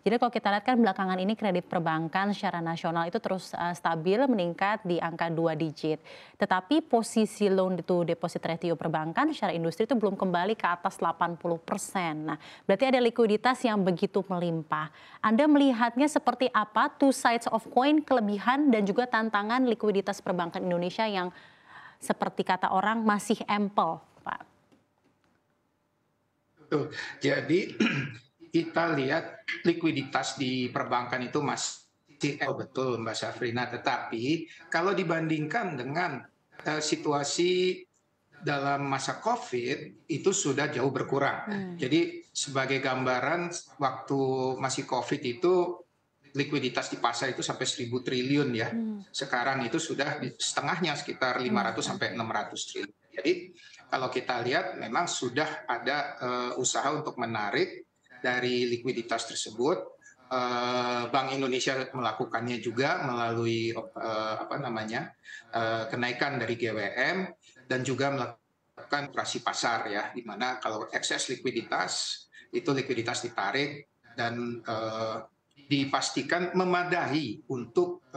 Jadi kalau kita lihat kan belakangan ini kredit perbankan secara nasional itu terus stabil meningkat di angka 2 digit. Tetapi posisi loan to deposit ratio perbankan secara industri itu belum kembali ke atas 80%. Nah, berarti ada likuiditas yang begitu melimpah. Anda melihatnya seperti apa two sides of coin, kelebihan dan juga tantangan likuiditas perbankan Indonesia yang seperti kata orang masih ample, Pak? Betul. Jadi kita lihat likuiditas di perbankan itu masih betul Mbak Syafrina, tetapi kalau dibandingkan dengan situasi dalam masa COVID itu sudah jauh berkurang. Jadi sebagai gambaran waktu masih COVID itu likuiditas di pasar itu sampai 1.000 triliun ya. Sekarang itu sudah setengahnya sekitar 500 sampai 600 triliun. Jadi kalau kita lihat memang sudah ada usaha untuk menarik dari likuiditas tersebut. Bank Indonesia melakukannya juga melalui kenaikan dari GWM dan juga melakukan operasi pasar ya, di mana kalau ekses likuiditas itu likuiditas ditarik dan dipastikan memadai untuk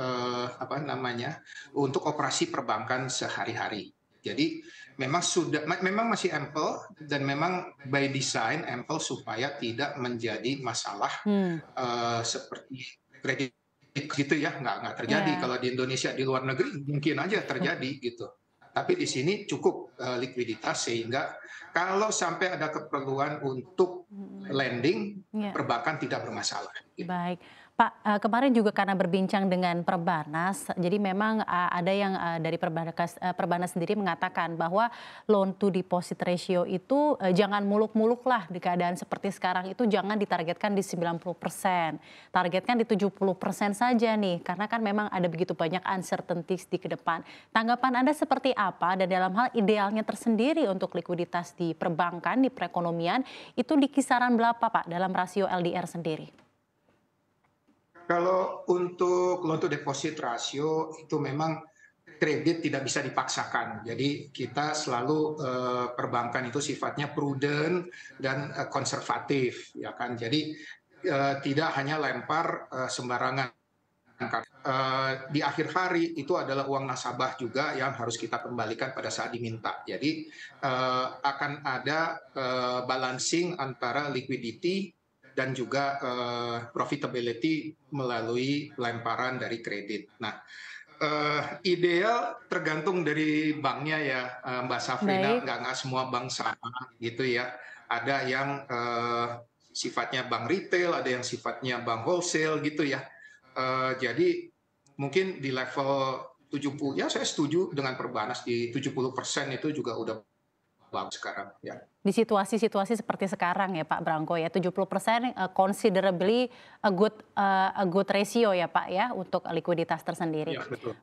untuk operasi perbankan sehari-hari. Jadi memang masih ample dan memang by design ample supaya tidak menjadi masalah seperti kredit gitu ya, nggak terjadi. Ya, Kalau di Indonesia, di luar negeri mungkin aja terjadi gitu. Tapi di sini cukup likuiditas sehingga kalau sampai ada keperluan untuk lending, ya. perbankan tidak bermasalah. Gitu. Baik, Pak, kemarin juga karena berbincang dengan Perbanas, jadi memang ada yang dari Perbanas sendiri mengatakan bahwa loan to deposit ratio itu jangan muluk-muluk lah di keadaan seperti sekarang itu jangan ditargetkan di 90%, targetkan di 70% saja nih, karena kan memang ada begitu banyak uncertainties di ke depan. Tanggapan Anda seperti apa dan dalam hal idealnya tersendiri untuk likuiditas di perbankan, di perekonomian, itu di kisaran berapa Pak dalam rasio LDR sendiri? Kalau untuk loan to deposit ratio itu memang kredit tidak bisa dipaksakan. Jadi kita selalu perbankan itu sifatnya prudent dan konservatif, ya kan. Jadi tidak hanya lempar sembarangan. Di akhir hari itu adalah uang nasabah juga yang harus kita kembalikan pada saat diminta. Jadi akan ada balancing antara liquidity dan juga profitability melalui lemparan dari kredit. Nah, ideal tergantung dari banknya ya, Mbak Safrina. Baik. Nggak semua bank sama gitu ya. Ada yang sifatnya bank retail, ada yang sifatnya bank wholesale gitu ya. Jadi mungkin di level 70, ya saya setuju dengan Perbanas di 70% itu juga udah bagus sekarang ya. Di situasi-situasi seperti sekarang ya Pak Branko ya, 70% considerably a good ratio ya Pak ya untuk likuiditas tersendiri. Iya betul.